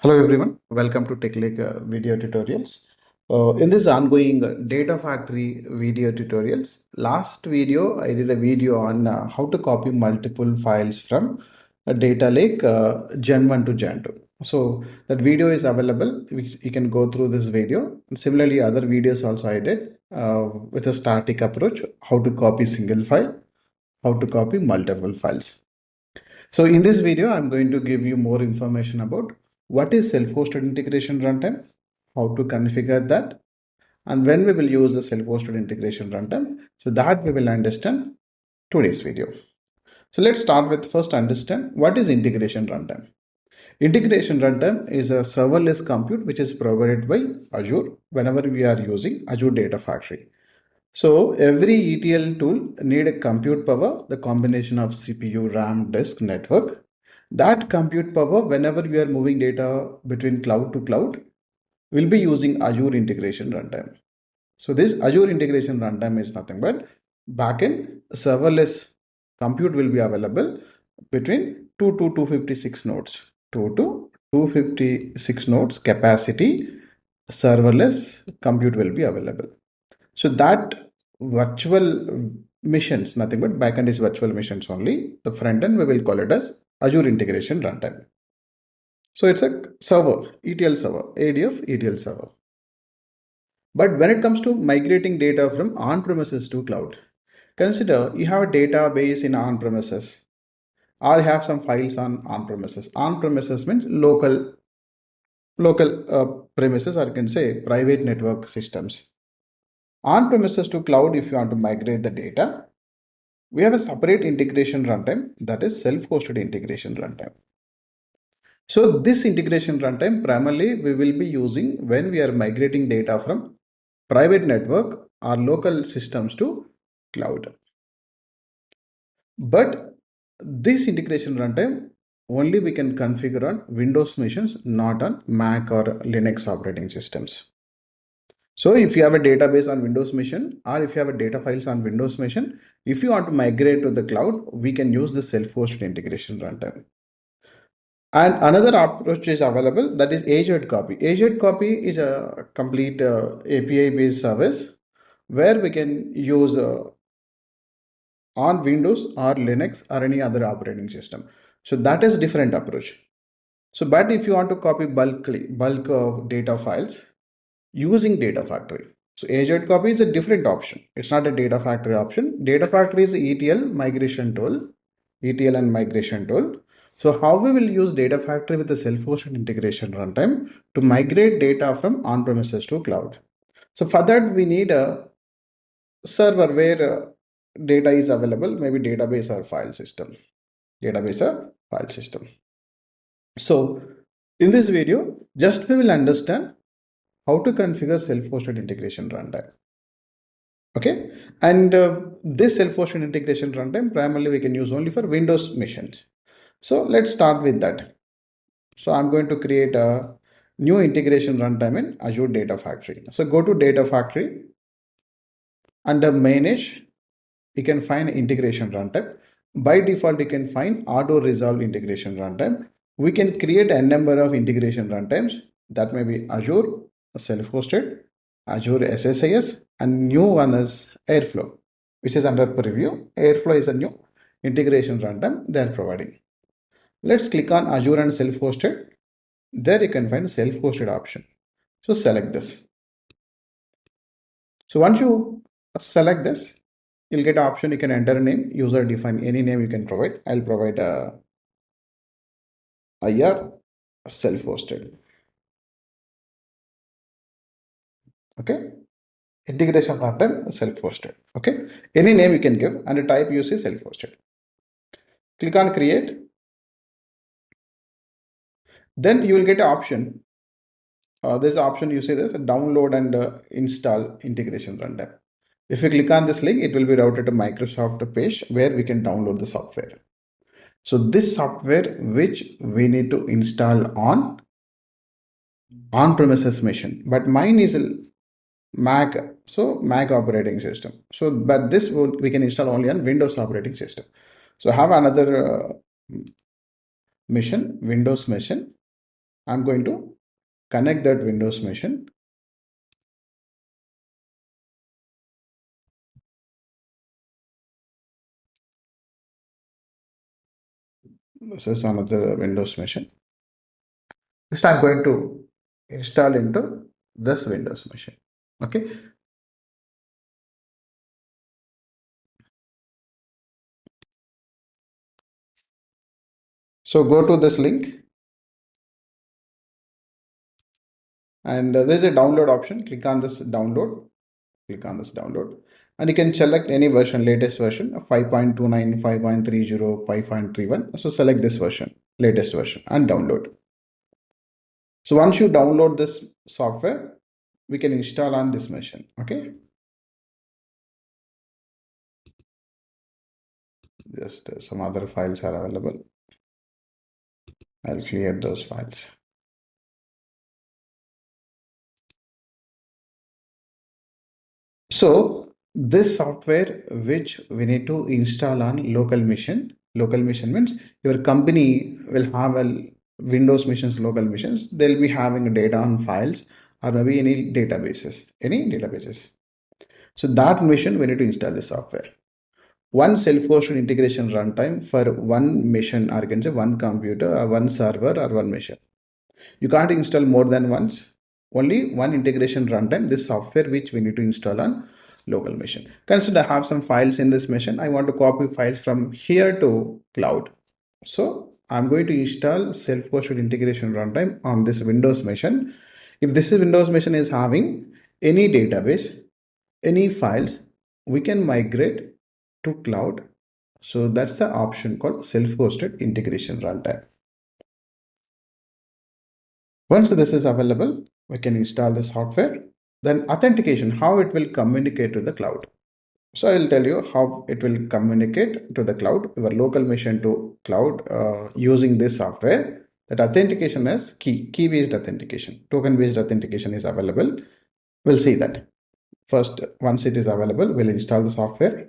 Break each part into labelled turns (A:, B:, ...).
A: Hello everyone, welcome to TechLake video tutorials. In this ongoing Data Factory video tutorials, last video I did a video on how to copy multiple files from a data lake Gen 1 to Gen 2. So that video is available. You can go through this video. And similarly, other videos also I did with a static approach, how to copy single file, how to copy multiple files. So in this video, I'm going to give you more information about what is self-hosted integration runtime, how to configure that, and when we will use the self-hosted integration runtime. So that we will understand today's video. So let's start with first understand what is integration runtime. Integration runtime is a serverless compute which is provided by Azure whenever we are using Azure Data Factory. So every ETL tool need a compute power, the combination of CPU, RAM, disk, network. That compute power, whenever we are moving data between cloud to cloud, we'll be using Azure integration runtime. So this Azure integration runtime is nothing but backend serverless compute will be available between 2 to 256 nodes. 2 to 256 nodes capacity serverless compute will be available. So that virtual missions, nothing but backend is virtual missions only. The front end we will call it as Azure integration runtime. So it's a server, ETL server, ADF ETL server. But when it comes to migrating data from on-premises to cloud, consider you have a database in on-premises or you have some files on on-premises. On-premises means local premises, or you can say private network systems. On-premises to cloud, if you want to migrate the data, we have a separate integration runtime, that is self-hosted integration runtime. So this integration runtime primarily we will be using when we are migrating data from private network or local systems to cloud. But this integration runtime only we can configure on Windows machines, not on Mac or Linux operating systems. So if you have a database on Windows machine or if you have a data files on Windows machine, if you want to migrate to the cloud, we can use the self-hosted integration runtime. And another approach is available, that is Azure Copy. Azure Copy is a complete API based service where we can use on Windows or Linux or any other operating system. So that is different approach. So but if you want to copy bulk of data files using Data Factory. So Azure Copy is a different option. It's not a Data Factory option. Data Factory is ETL migration tool, ETL and migration tool. So how we will use Data Factory with the self-hosted integration runtime to migrate data from on-premises to cloud. So for that we need a server where data is available, maybe database or file system. Database or file system. So in this video, just we will understand how to configure self-hosted integration runtime. Okay, and this self-hosted integration runtime primarily we can use only for Windows machines. So let's start with that. So I'm going to create a new integration runtime in Azure Data Factory. So go to Data Factory. Under manage, you can find integration runtime. By default, you can find auto resolve integration runtime. We can create a number of integration runtimes, that may be Azure self-hosted, Azure SSIS, and new one is Airflow, which is under preview. Airflow is a new integration runtime they are providing. Let's click on Azure and self-hosted. There you can find self-hosted option. So select this. So once you select this, you'll get an option. You can enter a name, user define any name you can provide. I'll provide a IR self-hosted. Okay. Integration runtime self-hosted. Okay. Any name you can give and a type you say self-hosted. Click on create. Then you will get an option. This option you say this download and install integration runtime. If you click on this link, it will be routed to Microsoft page where we can download the software. So this software which we need to install on-premises machine, but mine is a Mac, so Mac operating system. So but this we can install only on Windows operating system. So have another machine, Windows machine. I'm going to connect that Windows machine. This is another Windows machine. Just I'm going to install into this Windows machine. Okay. So go to this link, and there's a download option. Click on this download. Click on this download, and you can select any version, latest version 5.29, 5.30, 5.31. So select this version, latest version, and download. So once you download this software, we can install on this machine. Okay. Just some other files are available. I'll clear those files. So this software which we need to install on local machine means your company will have a Windows machines, local machines. They'll be having data on files or maybe any databases. So that machine we need to install the software. One self-hosted integration runtime for one machine, or you can say one computer or one server or one machine. You can't install more than once. Only one integration runtime, this software which we need to install on local machine. Consider I have some files in this machine. I want to copy files from here to cloud. So I'm going to install self-hosted integration runtime on this Windows machine. If this Windows machine is having any database, any files, we can migrate to cloud. So that's the option called self-hosted integration runtime. Once this is available, we can install the software. Then authentication, how it will communicate to the cloud. So I will tell you how it will communicate to the cloud, your local machine to cloud using this software. That authentication is key-based authentication, token-based authentication is available. We'll see that. First, once it is available, we'll install the software.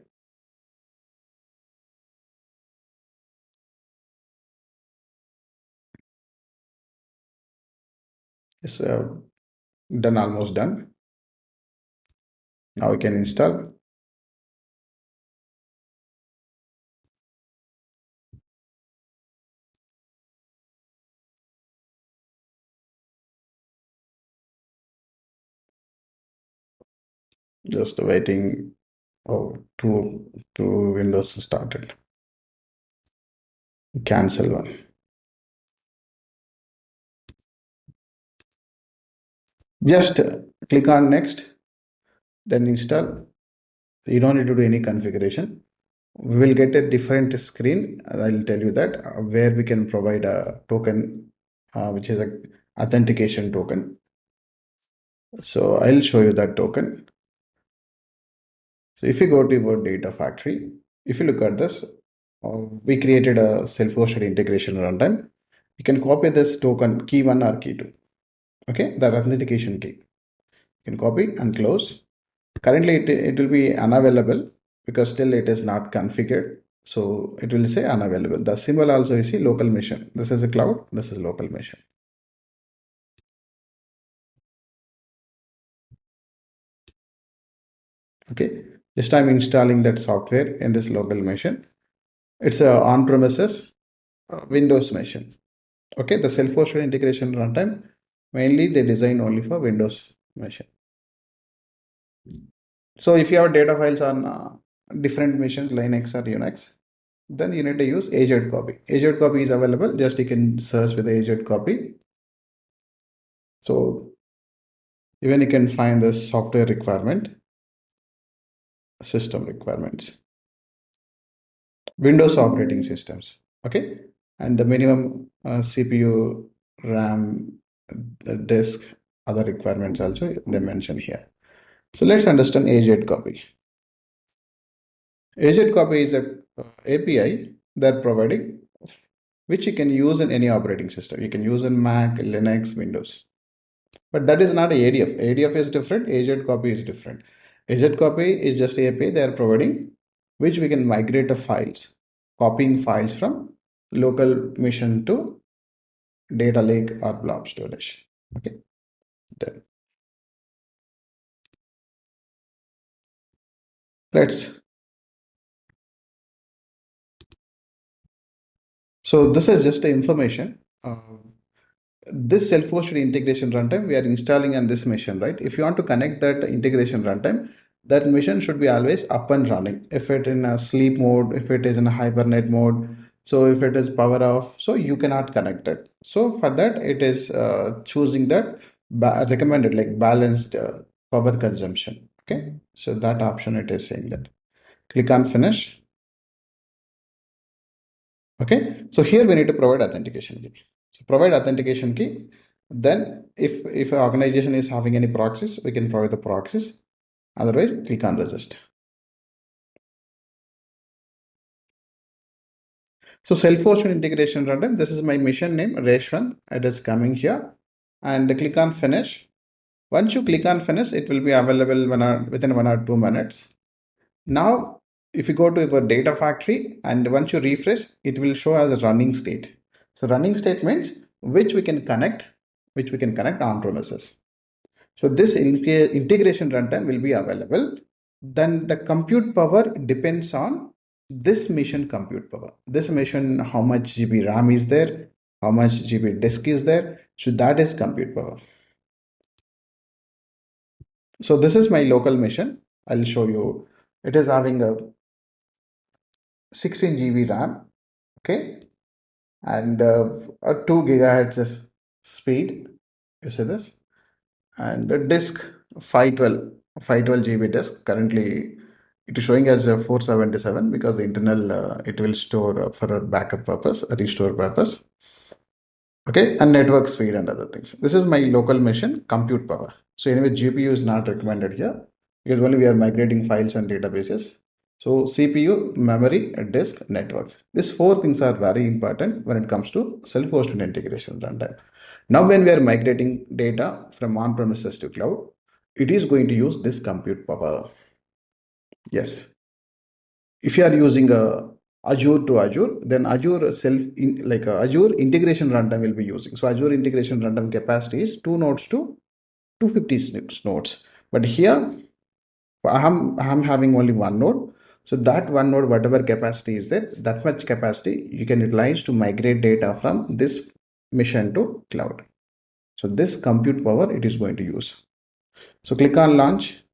A: It's done, almost done. Now we can install. Just waiting. Oh, two windows started. Cancel one. Just click on next, then install. You don't need to do any configuration. We will get a different screen. I'll tell you that where we can provide a token, which is a authentication token. So I'll show you that token. So if you go to your data factory, if you look at this, we created a self-hosted integration runtime. You can copy this token key 1 or key 2. Okay, the authentication key. You can copy and close. Currently it will be unavailable because still it is not configured. So it will say unavailable. The symbol also you see local machine. This is a cloud, this is local machine. Okay, just I'm installing that software in this local machine. It's a on-premises Windows machine. Okay, the self-hosted integration runtime, mainly they design only for Windows machine. So if you have data files on different machines, Linux or Unix, then you need to use Azure copy. Azure copy is available. Just you can search with Azure copy. So even you can find the software requirement, system requirements, Windows operating systems. Okay, and the minimum CPU, RAM, disk, other requirements also they mention here. So let's understand Azure copy. Azure copy is a API they're providing, which you can use in any operating system. You can use in Mac, Linux, Windows. But that is not a ADF. ADF is different. Azure copy is different. Azure copy is just API they are providing, which we can migrate the files, copying files from local machine to data lake or blob storage. Okay, then let's. So this is just the information. This self-hosted integration runtime we are installing on this machine, right? If you want to connect that integration runtime, that machine should be always up and running. If it in a sleep mode, if it is in a hibernate mode, so if it is power off, so you cannot connect it. So for that, it is choosing that recommended like balanced power consumption. Okay, so that option it is saying that. Click on finish. Okay, so here we need to provide authentication key. So provide authentication key. Then if an organization is having any proxies, we can provide the proxies. Otherwise, click on register. So self-hosted integration runtime. This is my mission name, Reshwant. It is coming here, and click on finish. Once you click on finish, it will be available within 1 or 2 minutes. Now, if you go to your data factory and once you refresh, it will show as a running state. So running state means which we can connect on premises. So this integration runtime will be available. Then the compute power depends on this machine compute power. This machine, how much GB RAM is there, how much GB disk is there. So that is compute power. So this is my local machine. I'll show you. It is having a 16 GB RAM, okay, and a 2 gigahertz speed. You see this, and a disk 512 GB disk. Currently, it is showing as a 477 because the internal it will store for a backup purpose, a restore purpose. Okay, and network speed and other things. This is my local machine compute power. So anyway, GPU is not recommended here because only we are migrating files and databases. So CPU, memory, disk, network. These four things are very important when it comes to self-hosted integration runtime. Now, when we are migrating data from on-premises to cloud, it is going to use this compute power. Yes. If you are using a Azure to Azure, then Azure Azure integration runtime will be using. So Azure integration runtime capacity is 2 nodes to 250 nodes. But here I'm having only one node. So that one node, whatever capacity is there, that much capacity you can utilize to migrate data from this machine to cloud. So this compute power it is going to use. So click on launch.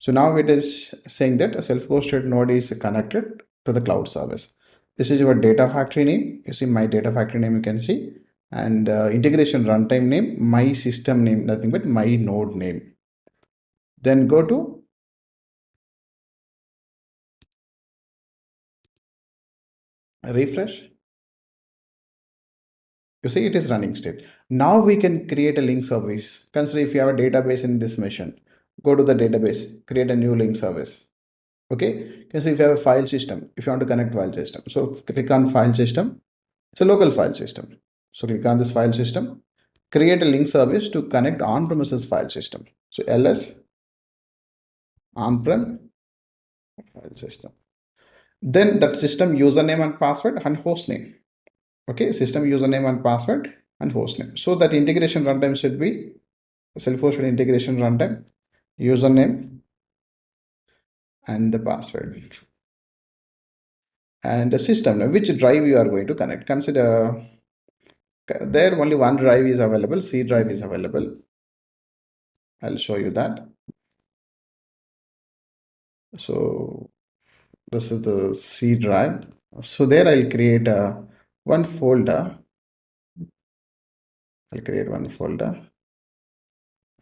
A: So now it is saying that a self-hosted node is connected to the cloud service. This is your data factory name. You see my data factory name, you can see, and integration runtime name, my system name, nothing but my node name. Then go to refresh. You see it is running state. Now we can create a link service. Consider if you have a database in this machine, go to the database, create a new link service. Okay, you can see if you have a file system, if you want to connect file system. So click on file system. It's a local file system. So click on this file system, create a link service to connect on-premises file system. So ls on-prem file system. Then that system username and password and hostname. Okay, system username and password and hostname. So that integration runtime should be self-hosted integration runtime, username and the password. And the system, which drive you are going to connect. Consider there only one drive is available, C drive is available. I'll show you that. So this is the C drive. So there I'll create one folder. I'll create one folder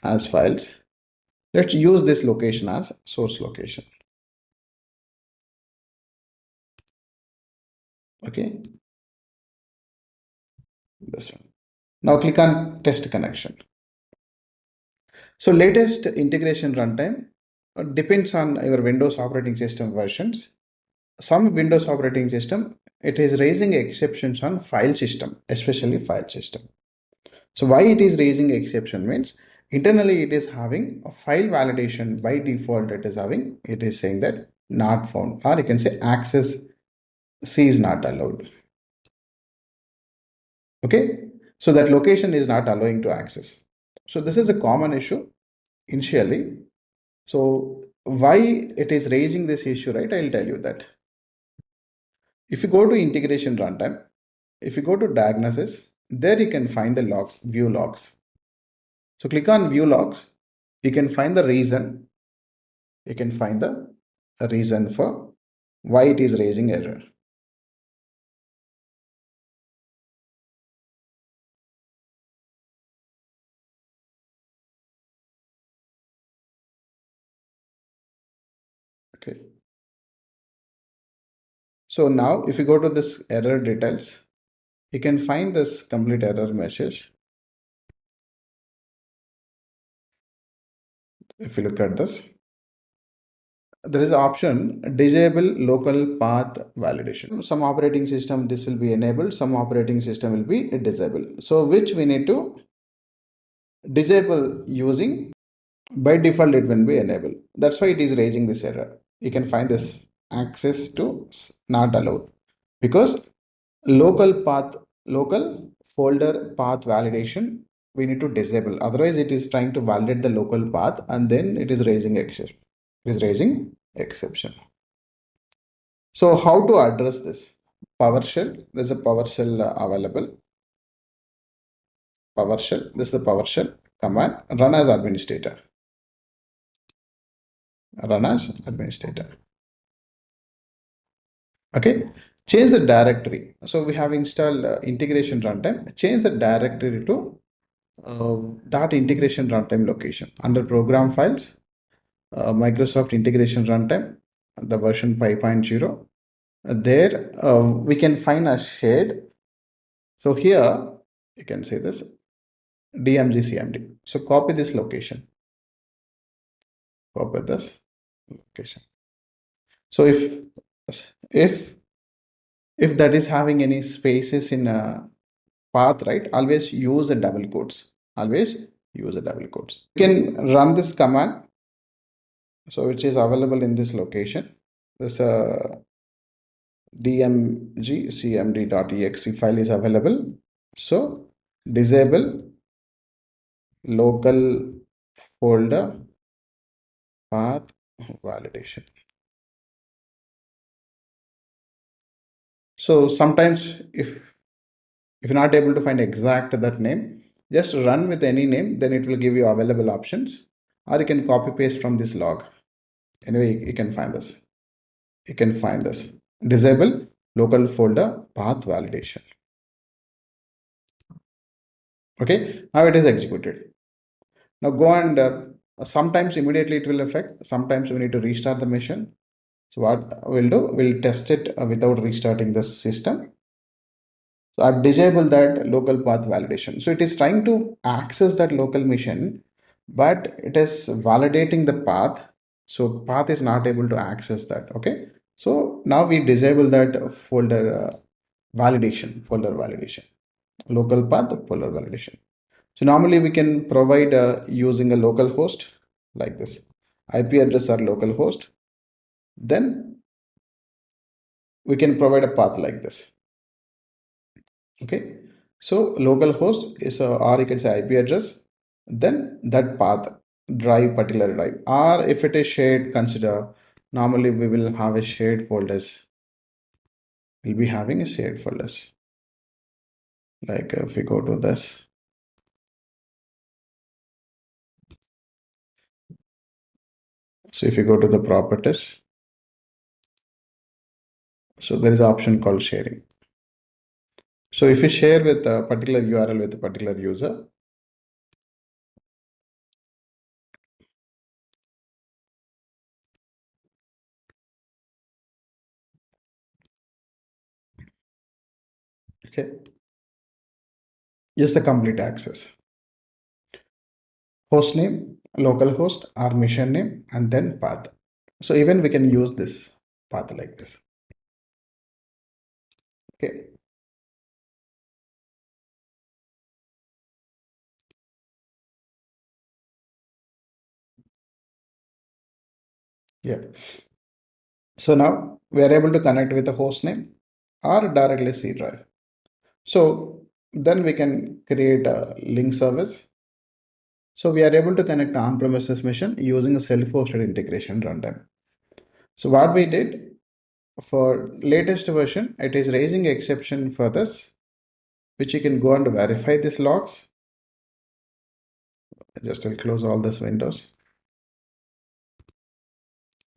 A: as files. Let's use this location as source location. Okay, this one. Now click on test connection. So latest integration runtime depends on your Windows operating system versions. Some Windows operating system, it is raising exceptions on file system, especially file system. So why it is raising exception means internally it is having a file validation by default it is saying that not found, or you can say access C is not allowed. Okay. So that location is not allowing to access. So this is a common issue initially. So why it is raising this issue, right? I'll tell you that. If you go to integration runtime, if you go to diagnosis, there you can find the logs, view logs. So click on view logs. You can find the reason. You can find the reason for why it is raising error. Okay. So now if you go to this error details, you can find this complete error message. If you look at this, there is an option disable local path validation. Some operating system this will be enabled, some operating system will be disabled. So which we need to disable using, by default it will be enabled. That's why it is raising this error. You can find this access to not allowed because local folder path validation we need to disable. Otherwise it is trying to validate the local path and then it is raising exception. It is raising exception. So how to address this? PowerShell. There's a PowerShell available. PowerShell. This is a PowerShell command. Run as administrator. Run as administrator. Okay. Change the directory. So we have installed integration runtime. Change the directory to that integration runtime location under program files. Microsoft integration runtime, the version 5.0. There we can find a shared. So here you can say this DMG-CMD. So copy this location. Copy this location. So if that is having any spaces in a path, right? Always use a double quotes. Always use a double quotes. You can run this command. So which is available in this location. This dmg-cmd.exe file is available. So disable local folder path validation. So sometimes if you're not able to find exact that name, just run with any name, then it will give you available options, or you can copy paste from this log. Anyway, you can find this. You can find this. Disable local folder path validation. Okay, now it is executed. Now go and sometimes immediately it will affect. Sometimes we need to restart the machine. So what we'll do, we'll test it without restarting the system. So I've disabled that local path validation. So it is trying to access that local machine, but it is validating the path. So path is not able to access that. Okay. So now we disable that folder validation, local path folder validation. So normally we can provide using a local host like this, IP address or local host. Then we can provide a path like this. Okay, so local host is or you can say IP address, then that path particular drive, or if it is shared, consider normally we will have a shared folders. We'll be having a shared folders. Like if we go to this, so if you go to the properties, so there is an option called sharing. So if you share with a particular URL with a particular user, okay, just the complete access. Host name, local host, or mission name, and then path. So even we can use this path like this. Okay. Yeah. So now we are able to connect with the host name or directly C drive. So Then we can create a link service. So we are able to connect on-premises machine using a self-hosted integration runtime. So what we did for latest version, it is raising exception for this, which you can go and verify these logs. Just will close all these windows.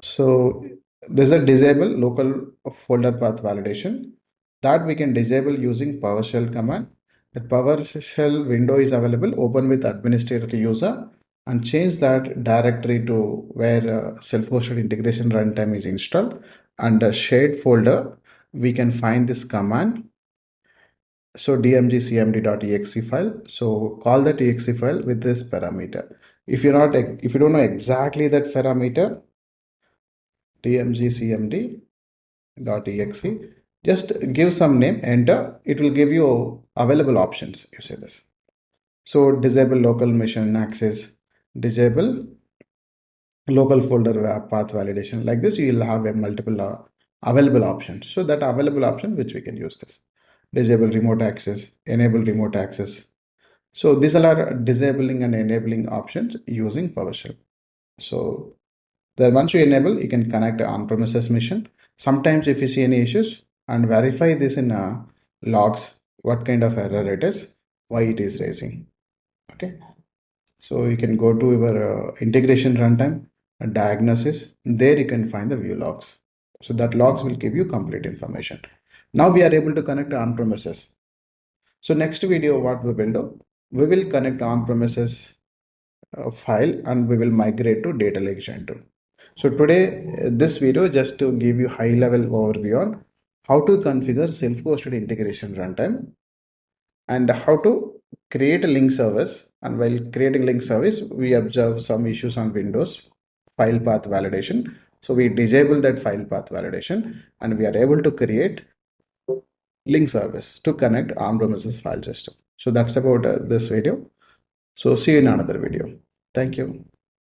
A: So there's a disable local folder path validation that we can disable using PowerShell command. The PowerShell window is available, open with administrator user and change that directory to where self-hosted integration runtime is installed. Under shared folder, we can find this command. So dmg-cmd.exe file. So call that exe file with this parameter. If you don't know exactly that parameter, dmg-cmd.exe, just give some name, enter. It will give you available options. You say this. So disable local machine access, disable local folder path validation. Like this, you will have a multiple available options. So that available option which we can use this. Disable remote access, enable remote access. So these are disabling and enabling options using PowerShell. So then once you enable, you can connect on-premises machine. Sometimes if you see any issues and verify this in logs, what kind of error it is, why it is raising. Okay. So you can go to your integration runtime and diagnosis. There you can find the view logs. So that logs will give you complete information. Now we are able to connect on-premises. So next video, what we will do, we will connect on-premises file and we will migrate to data lake Gen 2. So today, this video just to give you high level overview on how to configure self-hosted integration runtime and how to create a link service. And while creating link service, we observe some issues on Windows file path validation. So we disable that file path validation and we are able to create link service to connect on-premises file system. So that's about this video. So see you in another video. Thank you.